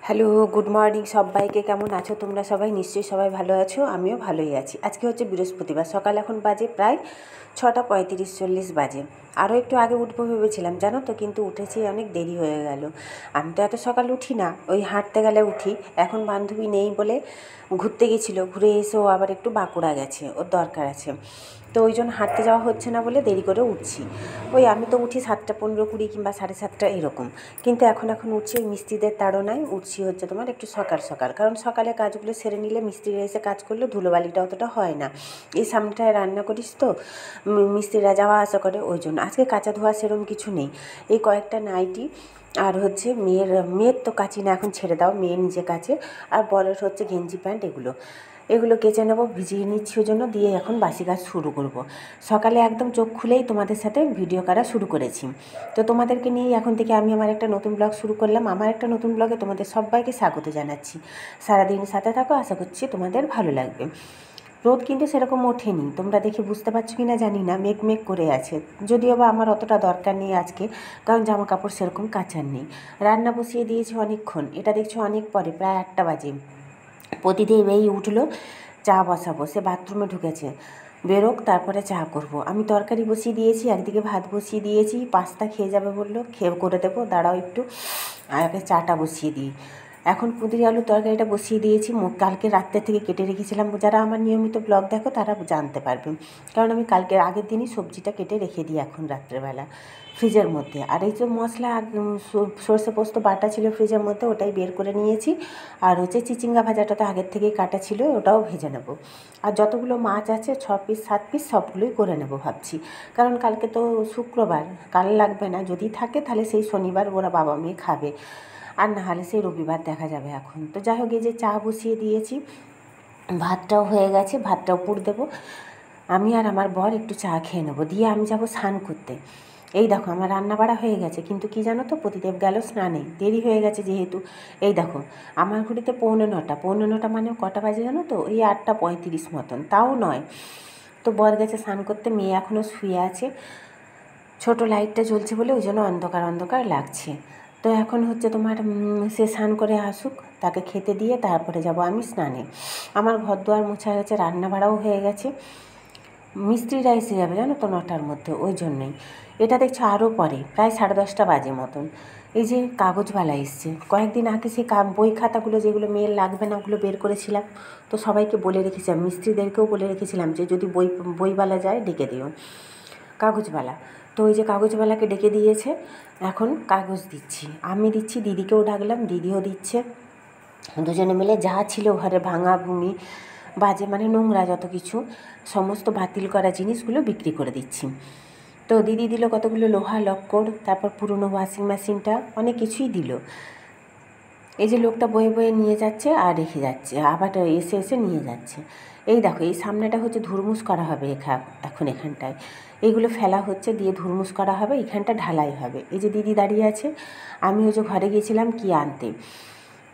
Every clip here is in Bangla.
হ্যালো, গুড মর্নিং সবাইকে। কেমন আছো তোমরা সবাই? নিশ্চয়ই সবাই ভালো আছো, আমিও ভালোই আছি। আজকে হচ্ছে বৃহস্পতিবার, সকাল এখন বাজে প্রায় 6:35-40 বাজে। আরও একটু আগে উঠবো ভেবেছিলাম জানো তো, কিন্তু উঠেছি অনেক দেরি হয়ে গেল। আমি তো এত সকাল উঠি না, ওই হাঁটতে গেলে উঠি। এখন বান্ধবী নেই বলে ঘুরতে গেছিলো, ঘুরে এসে ও আবার একটু বাঁকুড়া গেছে, ওর দরকার আছে, তো ওই জন্য হাঁটতে যাওয়া হচ্ছে না বলে দেরি করে উঠছি। ওই আমি তো উঠি 7:15-20 কিংবা 7:30 এরকম, কিন্তু এখন উঠছি ওই মিস্ত্রিদের তাড়নায় উঠছি হচ্ছে তোমার একটু সকাল সকাল, কারণ সকালে কাজগুলো সেরে নিলে মিস্ত্রিরা এসে কাজ করলে ধুলোবালিটা অতটা হয় না। এই সামনেটায় রান্না করিস তো, মিস্ত্রিরা যাওয়া আসা করে, ওই জন্য আজকে কাঁচা ধোয়া সেরকম কিছু নেই। এই কয়েকটা নাইটি আর হচ্ছে মেয়ের তো কাচি না, এখন ছেড়ে দাও, মেয়ে নিজে কাচে। আর বরের হচ্ছে গেঞ্জি প্যান্ট, এগুলো কেচে নেবো, ভিজিয়ে নিচ্ছি ওই জন্য, দিয়ে এখন বাসি কাজ শুরু করব। সকালে একদম চোখ খুলেই তোমাদের সাথে ভিডিও করা শুরু করেছি। তো তোমাদেরকে নিয়েই এখন থেকে আমি আমার একটা নতুন ব্লগ শুরু করলাম। আমার একটা নতুন ব্লগে তোমাদের সবাইকে স্বাগত জানাচ্ছি। সারাদিন সাথে থাকো, আশা করছি তোমাদের ভালো লাগবে। রোদ কিন্তু সেরকম ওঠেনি, তোমরা দেখে বুঝতে পারছো কি না জানি না, মেঘ করে আছে। যদিও বা আমার অতটা দরকার নেই আজকে, কারণ জামা কাপড় সেরকম কাচার নেই। রান্না বসিয়ে দিয়েছি অনেকক্ষণ, এটা দেখছো অনেক পরে, প্রায় 8টা বাজে। প্রতিদেব এই উঠলো, চা বসাবো, সে বাথরুমে ঢুকেছে, বেরোক তারপরে চা করব। আমি তরকারি বসিয়ে দিয়েছি, একদিকে ভাত বসিয়ে দিয়েছি, পাস্তা খেয়ে যাবে বললো, খেয়ে করে দেবো, দাঁড়াও একটু আগে চাটা বসিয়ে দিই। এখন কুঁদরি আলু তরকারিটা বসিয়ে দিয়েছি, কালকে রাত্রে থেকে কেটে রেখেছিলাম। যারা আমার নিয়মিত ব্লগ দেখো তারা জানতে পারবে, কারণ আমি কালকের আগের দিনই সবজিটা কেটে রেখে দিই এখন রাত্রেবেলা ফ্রিজের মধ্যে। আর এই যে মশলা সর্ষে পোস্ত বাটা ছিল ফ্রিজের মধ্যে, ওটাই বের করে নিয়েছি। আর হচ্ছে চিচিঙ্গা ভাজাটা তো আগের থেকেই কাটা ছিল, ওটাও ভেজে নেব। আর যতগুলো মাছ আছে 6 পিস 7 পিস সবগুলোই করে নেব ভাবছি, কারণ কালকে তো শুক্রবার, কাল লাগবে না, যদি থাকে তাহলে সেই শনিবার ওরা বাবা মেয়ে খাবে, আর না হলে সেই রবিবার দেখা যাবে। এখন তো যাই হোক, এই যে চা বসিয়ে দিয়েছি, ভাতটাও হয়ে গেছে, ভাতটাও পুড় দেবো। আমি আর আমার বর একটু চা খেয়ে নেবো, দিয়ে আমি যাব স্নান করতে। এই দেখো আমার রান্না বাড়া হয়ে গেছে, কিন্তু কি জানো তো, প্রতিদেব গেল স্নানে, দেরি হয়ে গেছে যেহেতু। এই দেখো আমার ঘড়িতে 9:45 মানে কটা বাজে জানো তো, ওই 8:35 মতন, তাও নয়। তো বর গেছে স্নান করতে, মেয়ে এখনও শুয়ে আছে, ছোট লাইটটা জ্বলছে বলে ওই জন্য অন্ধকার অন্ধকার লাগছে। তো এখন হচ্ছে তোমার সে স্নান করে আসুক, তাকে খেতে দিয়ে তারপরে যাব আমি স্নানে। আমার ঘর দুয়ার মোছা গেছে, রান্না বাড়াও হয়ে গেছে। মিস্ত্রিরা এসে যাবে জানো তো 9টার মধ্যে, ওই জন্যই। এটা দেখছো আরও পরে, প্রায় 10:30 বাজে মতন। এই যে কাগজওয়ালা এসছে, কয়েকদিন আগে সেই বই খাতাগুলো যেগুলো মেয়ের লাগবে না ওগুলো বের করেছিলাম, তো সবাইকে বলে রেখেছিলাম, মিস্ত্রিদেরকেও বলে রেখেছিলাম যে যদি বইওয়ালা যায় ডেকে দিও, কাগজওয়ালা। তো ওই যে কাগজওয়ালাকে ডেকে দিয়েছে, এখন কাগজ দিচ্ছি, আমি দিচ্ছি, দিদিকেও ডাকলাম, দিদিও দিচ্ছে। দুজনে মিলে যা ছিল ঘরে ভাঙা ভুঙি বাজে মানে নোংরা যত কিছু, সমস্ত বাতিল করা জিনিসগুলো বিক্রি করে দিচ্ছি। তো দিদি দিল কতগুলো লোহা লক্কর, তারপর পুরনো ওয়াশিং মেশিনটা, অনেক কিছুই দিল। এই যে লোকটা বয়ে বয়ে নিয়ে যাচ্ছে আর রেখে যাচ্ছে, আবার এসে এসে নিয়ে যাচ্ছে। এই দেখো এই সামনেটা হচ্ছে ধুরমুস করা হবে, এখন এখানটায় এইগুলো ফেলা হচ্ছে, দিয়ে ধুরমুস করা হবে, এখানটা ঢালাই হবে। এই যে দিদি দাঁড়িয়ে আছে, আমি ওই যে ঘরে গিয়েছিলাম কি আনতে।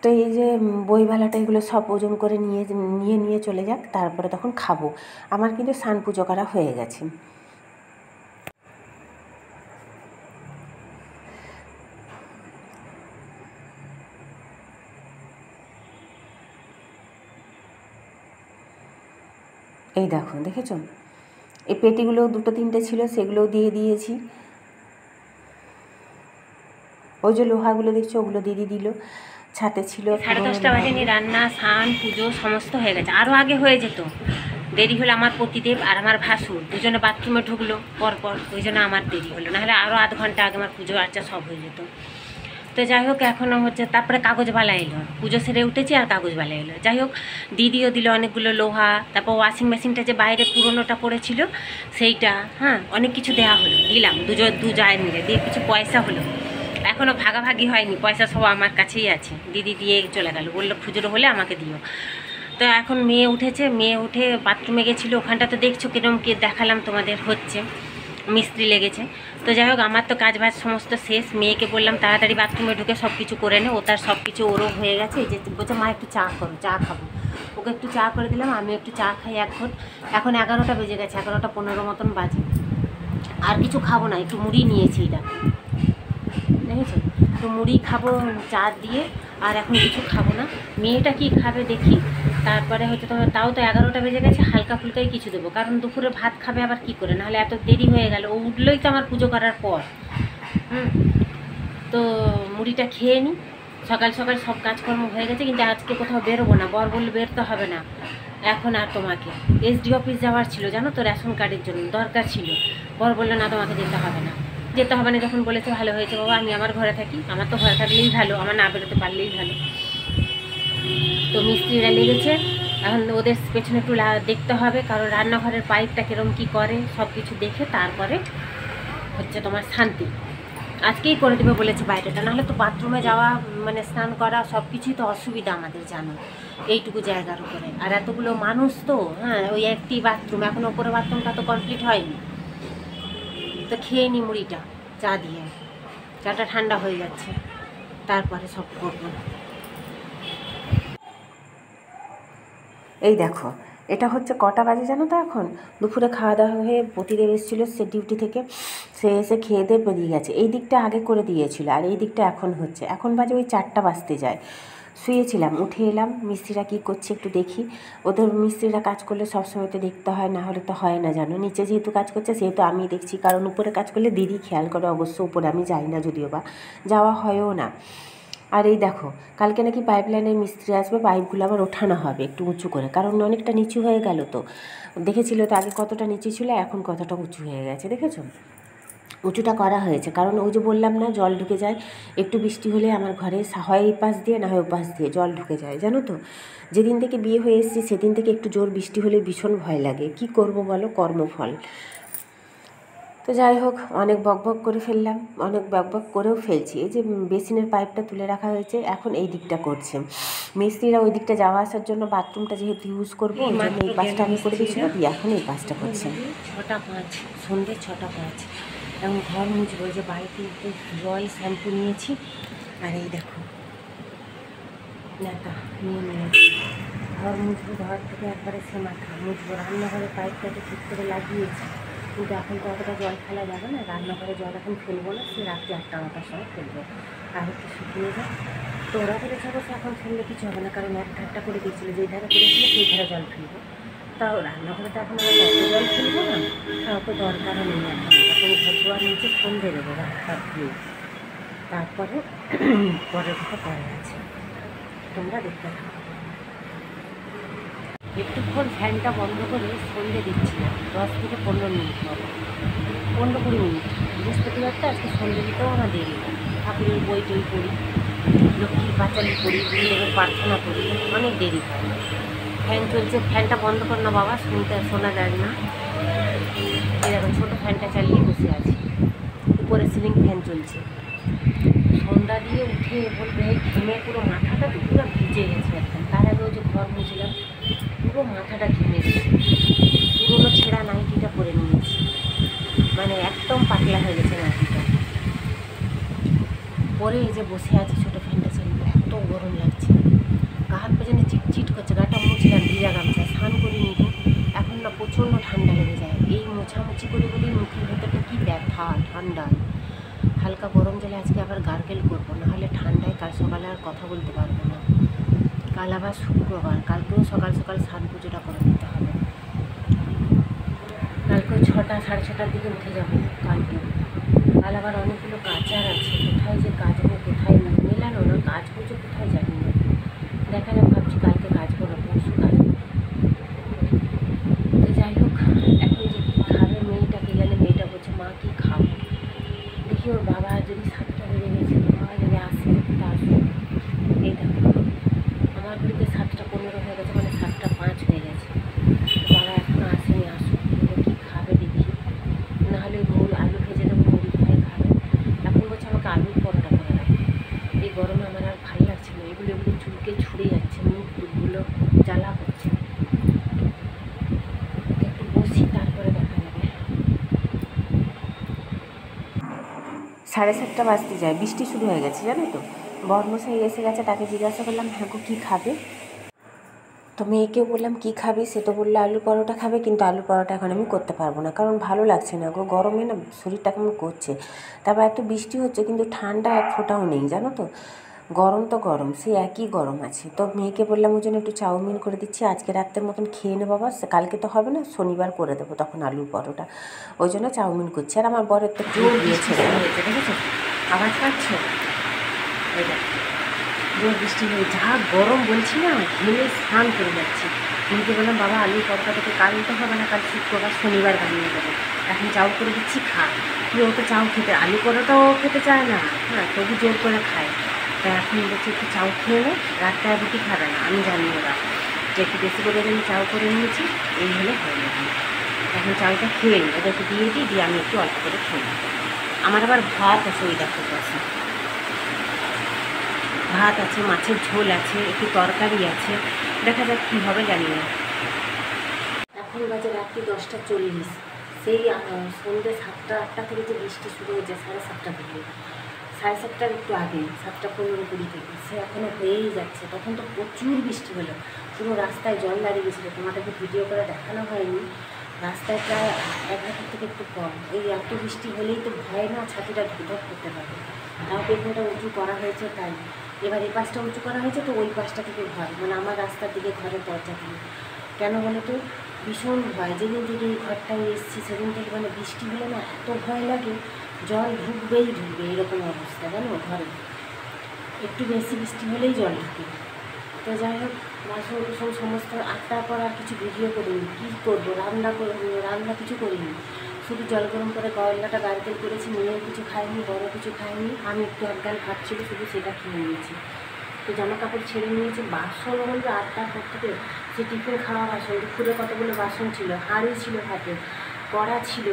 তো এই যে বইওয়ালাটা এগুলো সব ওজন করে নিয়ে চলে যাক, তারপরে তখন খাবো। আমার কিন্তু স্নান পুজো করা হয়ে গেছে। এই দেখো, দেখেছো এই পেটিগুলো 2-3টে ছিল, সেগুলোও দিয়ে দিয়েছি। ওই যে লোহাগুলো দেখছো ওগুলো দিদি দিল, ছাতে ছিল। 10:30 বাজেনি, রান্না স্নান পুজো সমস্ত হয়ে গেছে, আরও আগে হয়ে যেত, দেরি হলো। আমার পতিদেব আর আমার ভাসুর দুজনে বাথরুমে ঢুকলো পরপর, ওই জন্য আমার দেরি হলো, নাহলে আরও আধ ঘন্টা আগে আমার পুজো আর্চা সব হয়ে যেত। তো যাই হোক এখনও হচ্ছে, তারপরে কাগজওয়ালা এলো, পুজো সেরে উঠেছি আর কাগজওয়ালা এলো। যাই হোক দিদিও দিল অনেকগুলো লোহা, তারপর ওয়াশিং মেশিনটা যে বাইরে পুরোনোটা পড়েছিল সেইটা, হ্যাঁ অনেক কিছু দেওয়া হলো, দিলাম দু যায় মিলে, দিয়ে কিছু পয়সা হলো। এখনও ভাগাভাগি হয়নি, পয়সা সব আমার কাছেই আছে, দিদি দিয়ে চলে গেল, বললো খুচরো হলে আমাকে দিও। তো এখন মেয়ে উঠেছে, মেয়ে উঠে বাথরুমে গেছিলো, ওখানটা তো দেখছো কিরম কি দেখালাম তোমাদের, হচ্ছে মিস্ত্রি লেগেছে। তো যাই হোক আমার তো কাজ বাজ সমস্ত শেষ, মেয়েকে বললাম তাড়াতাড়ি বাথরুমে ঢুকে সব কিছু করে নে, ও তার সব কিছু ওরও হয়ে গেছে। এই যে বলছে মা একটু চা করো, চা খাবো, ওকে একটু চা করে দিলাম, আমি একটু চা খাই এক ঘট। এখন 11টা বেজে গেছে, 11:15 মতন বাজে। আর কিছু খাবো না, একটু মুড়ি নিয়েছি, এটা দেখেছো, একটু মুড়ি খাবো চা দিয়ে। আর এখন কিছু খাবো না। মেয়েটা কি খাবে দেখি, তারপরে হচ্ছে তোমার তাও তো 11টা বেজে গেছে, হালকা ফুলকাই কিছু দেবো, কারণ দুপুরে ভাত খাবে আবার কি করে, নাহলে এত দেরি হয়ে গেল, ও উঠলোই তো আমার পুজো করার পর। তো মুড়িটা খেয়ে নিই, সকাল সকাল সব কাজকর্ম হয়ে গেছে, কিন্তু আজকে কোথাও বেরোবো না, বর বললে বেরোতে হবে না এখন আর তোমাকে, এসডি অফিস যাওয়ার ছিল জানো তো, রেশন কার্ডের জন্য দরকার ছিল। বর বললো না তোমাকে যেতে হবে না, যেতে হবে না যখন বলেছে ভালো হয়েছে বাবা, আমি আমার ঘরে থাকি, আমার তো ঘরে থাকলেই ভালো, আমার না বেরোতে পারলেই ভালো। তো মিস্ত্রিরা লেগেছে, এখন ওদের পেছনে একটু দেখতে হবে, কারণ রান্নাঘরের পাইপটা কীরকম কী করে সব কিছু দেখে তারপরে হচ্ছে তোমার শান্তি। আজকেই করে দেবে বলেছে বাইরেটা, নাহলে তো বাথরুমে যাওয়া মানে স্নান করা সব কিছুই তো অসুবিধা আমাদের, জানো, এইটুকু জায়গার উপরে, আর এতগুলো মানুষ তো, হ্যাঁ ওই একটি বাথরুম, এখন ওপরে বাথরুমটা তো কমপ্লিট হয়নি। তো খেয়ে নি মুড়িটা চা দিয়ে, চাটা ঠান্ডা হয়ে যাচ্ছে, তারপরে সব করবো। এই দেখো, এটা হচ্ছে কটা বাজে জানো তো, এখন দুপুরে খাওয়া দাওয়া হয়ে প্রতিদেব এসেছিলো সে ডিউটি থেকে, সে এসে খেয়ে দিয়ে বেরিয়ে গেছে, এই দিকটা আগে করে দিয়েছিল, আর এই দিকটা এখন হচ্ছে, এখন বাজে ওই 4টা বাজতে যায়। শুয়েছিলাম, উঠে এলাম, মিস্ত্রিরা কী করছে একটু দেখি, ওদের মিস্ত্রিরা কাজ করলে সবসময় তো দেখতে হয়, না হলে তো হয় না জানো, নিচে যেহেতু কাজ করছে সেহেতু আমি দেখছি, কারণ উপরে কাজ করলে দিদি খেয়াল করে, অবশ্য উপরে আমি যাই না, যদিও বা যাওয়া হয়ও না। আর এই দেখো, কালকে নাকি পাইপ লাইনের মিস্ত্রি আসবে, পাইপগুলো আবার ওঠানো হবে একটু উঁচু করে, কারণ অনেকটা নিচু হয়ে গেল তো, দেখেছিল তো আগে কতটা নিচু ছিল, এখন কতটা উঁচু হয়ে গেছে, দেখেছো, উঁচুটা করা হয়েছে, কারণ ওই যে বললাম না জল ঢুকে যায়, একটু বৃষ্টি হলে আমার ঘরে হয় এই পাশ দিয়ে না হয় ও পাশ দিয়ে জল ঢুকে যায় জানো তো। যেদিন থেকে বিয়ে হয়ে এসেছি সেদিন থেকে একটু জোর বৃষ্টি হলে ভীষণ ভয় লাগে, কি করব বলো, কর্মফল। তো যাই হোক, অনেক বকবক করে ফেললাম, অনেক বকবক করেও ফেলছি। এই যে বেসিনের পাইপটা তুলে রাখা হয়েছে, এখন এই দিকটা করছে মিস্ত্রিরা, ওই দিকটা যাওয়া আসার জন্য বাথরুমটা যেহেতু ইউজ করবো ওই জন্য এই পাশটা আমি করে দিয়েছিল, দিয়ে এখন এই পাশটা করছে। 6টা 5, সন্ধ্যে 6টা 5, এখন ঘর মুছবো, যে বাড়িতে একটু রয় শ্যাম্পু নিয়েছি, আর এই দেখো নাটা নিয়ে নিয়েছি, ঘর মুছবো, ঘর থেকে একবারে সে মাথা মুছবো, রান্নাঘরে পাইপটাকে ঠিক করে লাগিয়েছি, কিন্তু এখন তো অতটা জল ফেলা যাবে না, রান্নাঘরে জল এখন ফেলবো না, সে রাত্রি 8টা 9টার সময় ফেলবো, আর একটু শুকিয়ে যায়। তো ওরা বলেছে অবশ্য এখন ফেললে কিছু হবে না, কারণ এক ধারটা করে দিয়েছিলো, যেই ধারে করেছিল সেই ধারে জল ফেলবো, তাও রান্নাঘরে তো এখন অত জল ফেলবো না, অত দরকারও নেই, এখন ঘর ধোয়ার নিচে সন্ধে দেবো রাস্তার দিয়ে, তারপরে পরের কথা পরে আছে, তোমরা দেখতে থাকো। একটুক্ষণ ফ্যানটা বন্ধ করে সন্ধে দিচ্ছিলাম, 10 থেকে 15 মিনিট মতো, 15-20 মিনিট। বৃহস্পতিবারটা আজকে সন্ধে দিতেও আমার দেরি, ঠাকুরের বই টই পড়ি, লক্ষ্মীর পাঁচালি পড়ি, গুরুদেবের প্রার্থনা করি, অনেক দেরি হয়। ফ্যান চলছে, ফ্যানটা বন্ধ কর না বাবা, শোনা যায় না। এরকম ছোটো ফ্যানটা চালিয়ে বসে আছি, উপরে সিলিং ফ্যান চলছে। সন্ধ্যা দিয়ে উঠে বলবে ঘেমে পুরো মাথাটা তো পুরো ভিজে গেছে একদম, তার আগে ওই যে ঘর মুছলাম, পুরো মাথাটা ঘেমে গেছে, পুরোনো ছেঁড়া নাইটিটা পরে নিয়েছি, মানে একদম পাতলা হয়ে গেছে নাইটিটা, পরে এই যে বসে আছি ছোটো ফ্যানটা চালিয়ে, এত গরম লাগছে, গা হাত পেছনে চিটচিট করছে, গাটা মুছলাম ভিজা গামছা, স্নান করিনি তো, এখন না প্রচণ্ড ঠান্ডা লেগে যায়, এই মোছামুছি করে বলেই মুখের ভেতরটা কী ব্যথা, ঠান্ডায় হালকা গরম জলে আজকে আবার গার্গেল করবো, নাহলে ঠান্ডায় কাল সকালে আর কথা বলতে পারবো না। কাল আবার শুক্রবার, কালকেও সকাল সকাল স্নান পুজোটা করে দিতে হবে, কালকেও 6টা 6:30টার দিকে উঠে যাবো, কালকে কাল আবার অনেকগুলো কাচার আছে, কোথায় যে কাচবো কোথায় মেলানো না, কাজ করছে কোথায় জানি না, দেখা যাক, ভাবছি কালকে কাচবো না পরশু কাচবো। তো যাই হোক, এখন যে কী খাবে মেয়েটাকে, জানে মেয়েটা বলছে মা কী খাবো, দেখি ওর বাবা যদি 7টা বেজে গেছে, বাবা যদি আসে তা আসুক। এই দেখো আমার বাড়িতে 7টা 15 হয়ে গেছে, মানে 7টা 5 হয়ে গেছে, বাবা এখনও আসেনি, আসুক, কী খাবে দেখি, নাহলে আলু ভেজে দেবো, মুড়ি খায় খাবে। এখন বলছে আমাকে আলুর পরোটা করে দেয়, এই গরমে আমার আর ভালো লাগছে না, এগুলো চুলকে ছুড়ে যাচ্ছে, মুখগুলো জ্বালা করছে, একটু বসি তারপরে দেখা যাবে। 7:30 বাজতে যায়, বৃষ্টি শুরু হয়ে গেছে জানো তো, বর্মশাই এসে গেছে, তাকে জিজ্ঞাসা করলাম হ্যাঁ গো কী খাবে, তো মেয়েকেও বললাম কী খাবি, সে তো বললো আলু পরোটা খাবে, কিন্তু আলু পরোটা এখন আমি করতে পারবো না, কারণ ভালো লাগছে না গো, গরমে না শরীরটা কেমন করছে, তারপর একটু বৃষ্টি হচ্ছে কিন্তু ঠান্ডা এক ফোঁটাও নেই জানো তো, গরম তো গরম, সে একই গরম আছে। তো মেয়েকে বললাম ওই জন্য একটু চাউমিন করে দিচ্ছি, আজকে রাত্রের মতন খেয়ে নে বাবা, কালকে তো হবে না, শনিবার করে দেবো তখন আলুর পরোটা, ওই জন্য চাউমিন করছি। আর আমার বরের তো জোর দিয়েছে, দেখেছো আওয়াজ পাচ্ছ, ওই দেখো জোর বৃষ্টি হয়ে যা গরম বলছি না, ঘেমে স্নান করে যাচ্ছি। মেয়েকে বললাম বাবা আলুর পরোটা থেকে কাল তো হবে না, কাল শুক্রবার শনিবার বানিয়ে দেবো, এখন চাউ করে দিচ্ছি খা। তুই ও তো চাউ খেতে, আলু পরোটাও খেতে চায় না, হ্যাঁ তবু জোর করে খায়। তাই এখন বলছি একটু চাউ খেয়ে নে, রাতটা রুটি খাবে না, আমি জানি ওরা যে একটু বেশি করে আমি চাউ করে নিয়েছি, এই হলে হয়ে যাবে। এখন চাউটা খেয়ে নিই, ওদেরকে দিয়ে দিই, দিয়ে আমি একটু অল্প করে খেয়ে নিই। আমার আবার ভাত আছে, ওই দেখো পাশে ভাত আছে, মাছের ঝোল আছে, একটু তরকারি আছে, দেখা যাক কী হবে জানি না। এখন বাজে রাত্রি 10টা 40, সেই সন্ধ্যে 7টা 8টা থেকে যে বৃষ্টি শুরু হয়েছে, 7:30 থেকে, 7:30টার একটু আগে, 7:15-20 থেকে, সে এখনও হয়েই যাচ্ছে। তখন তো প্রচুর বৃষ্টি হলো, পুরো রাস্তায় জল দাঁড়িয়ে গেছিলো, তোমাদেরকে ভিডিও করে দেখানো হয়নি। রাস্তায় প্রায় 1 হাজার থেকে একটু কম, এই এত বৃষ্টি হলেই তো ভয় না ছাতিটা ধুধক করতে পারে। তাও পেছনটা উঁচু করা হয়েছে তাই, এবার এই পাশটা উঁচু করা হয়েছে তো ওই পাশটা থেকে ভয়, মানে আমার রাস্তার দিকে ঘরের দরজা দিয়ে। কেন বলো তো, ভীষণ ভয়। যেদিন থেকে এই ঘরটায় এসেছি সেদিন থেকে মানে বৃষ্টি হলে না এত ভয় লাগে, জল ঢুকবে, এরকম অবস্থা জানো ঘরে, একটু বেশি বৃষ্টি হলেই জল ঢুকে। তো যাই হোক, বাসন কুসন সমস্ত 8টার পর আর কিছু ভিডিও করিনি, কী করবো, রান্না কিছু করিনি, শুধু জল গরম করে গয়লাটা গার্গেল করেছি, মেয়েও কিছু খাইনি, বড় কিছু খাইনি, আমি একটু একগাল খাচ্ছিল, শুধু সেটা খেয়ে নিয়েছি। তো জামা কাপড় ছেড়ে নিয়েছি, বাসন বলতে 8টার পর থেকে সে টিফিন খাওয়া বাসন, দুপুরে কতগুলো বাসন ছিল, হাঁড়ি ছিল হাতে, কড়া ছিল,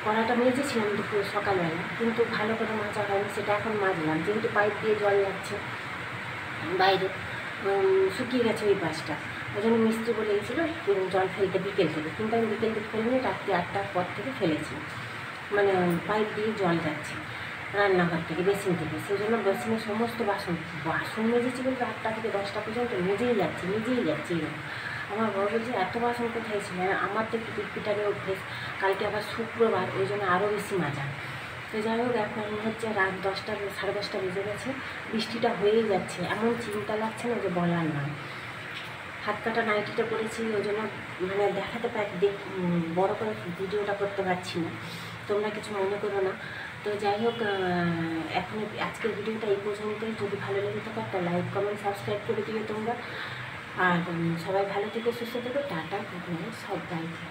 কড়াটা মেজেছিলাম দুপুরে সকালবেলা, কিন্তু ভালো করে মাজা হয়নি, সেটা এখন মাজলাম, যেহেতু পাইপ দিয়ে জল যাচ্ছে বাইরে, শুকিয়ে গেছে ওই পাশটা, ওই জন্য মিস্ত্রি বলে গেছিলো জল ফেলতে বিকেল থেকে, কিন্তু আমি বিকেল থেকে ফেলিনি, রাত্রি 8টার পর থেকে ফেলেছি, মানে পাইপ দিয়ে জল যাচ্ছে রান্নাঘর থেকে, বেসিন থেকে, সেই জন্য বেসিনে সমস্ত বাসন মেজেছি বলতে 8টা থেকে 10টা পর্যন্ত মেজেই যাচ্ছে এরকম। আমার বড় বলছে এত বাসন কোথায় ছিল, আমার তো একটু পিটপিটারে অভ্যেস, কালকে আবার শুক্রবার, ওই জন্য আরও বেশি মাজা। তো যাই হোক, এখন হচ্ছে রাত 10টা 10:30 বেজে গেছে, বৃষ্টিটা হয়েই যাচ্ছে, এমন চিন্তা লাগছে না যে বলার না। হাত কাটা নাইটিটা পরেছি, ওই জন্য মানে দেখাতে বড় করে ভিডিওটা করতে পারছি না, তোমরা কিছু মনে করো না। তো যাই হোক, এখন আজকের ভিডিওটা এই পর্যন্তই। যদি ভালো লেগে থাকে একটা লাইক কমেন্ট সাবস্ক্রাইব করে দিও তোমরা, আর সবাই ভালো থেকো, সুস্থ থেকো, টাটা, গুড নাইট সবাইকে।